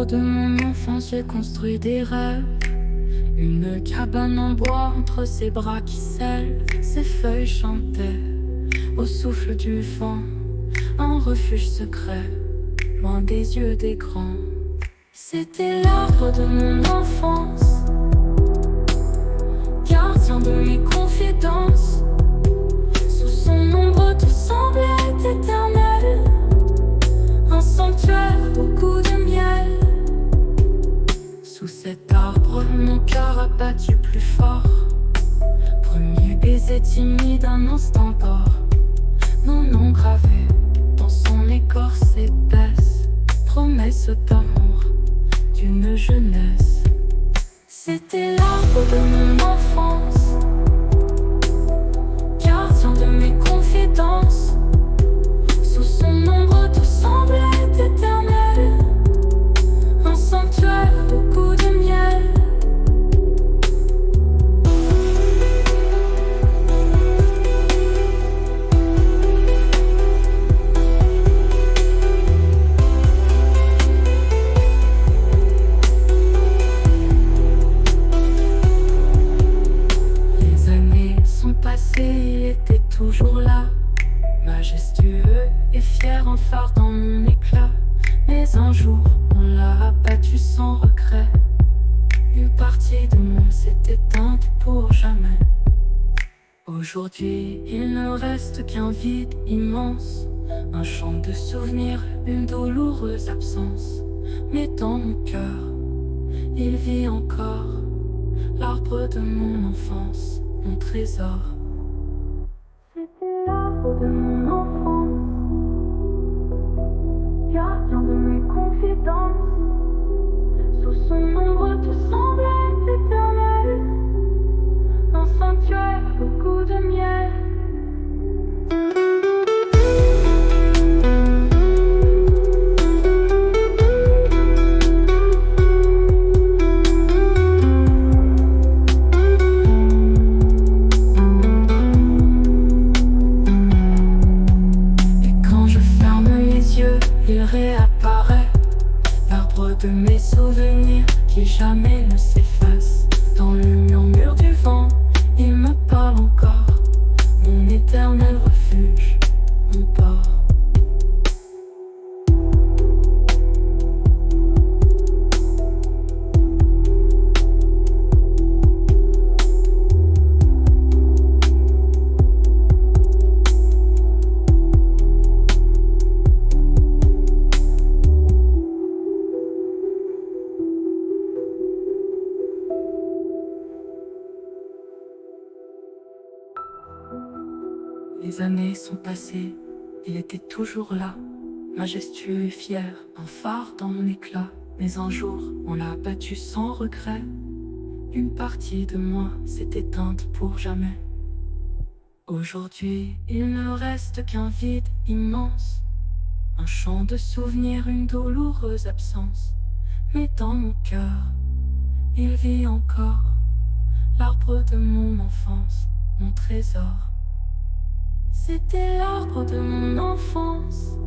l'arbre de mon enfance, j'ai construit des rêves. Une cabane en bois entre ses bras qui s'élèvent. Ses feuilles chantaient au souffle du vent, un refuge secret, loin des yeux des grands. C'était l'arbre de mon enfance, gardien de mes confidences. Sous son ombre tout semblait éternel, un sanctuaire au goût de miel. Sous cet arbre, mon cœur a battu plus fort. Premier baiser timide, un instant d'or. Nos noms gravés dans son écorce épaisse, promesse d'amour d'une jeunesse. C'était l'arbre de mon enfance, gardien de mes confidences. Sous son ombre tout semblait éternel, un sanctuaire au goût de miel. Les années sont passées, il était toujours là, majestueux et fier, en phare dans mon éclat. Mais un jour, on l'a abattu sans regret. Une partie de moi s'est éteinte pour jamais. Aujourd'hui, il ne reste qu'un vide immense, un champ de souvenirs, une douloureuse absence. Mais dans mon cœur, il vit encore, l'arbre de mon enfance, mon trésor. C'était l'arbre de mon enfance, gardien de mes confidences. Sous son ombre tout semblait éternel, un sanctuaire au goût de miel. Il réapparaît, l'arbre de mes souvenirs qui jamais ne s'efface. Dans le murmure du vent, il me parle encore, mon éternel refuge, mon port. Les années sont passées, il était toujours là, majestueux et fier, un phare dans mon éclat. Mais un jour, on l'a abattu sans regret. Une partie de moi s'est éteinte pour jamais. Aujourd'hui, il ne reste qu'un vide immense, un champ de souvenirs, une douloureuse absence. Mais dans mon cœur, il vit encore, l'arbre de mon enfance, mon trésor. C'était l'arbre de mon enfance,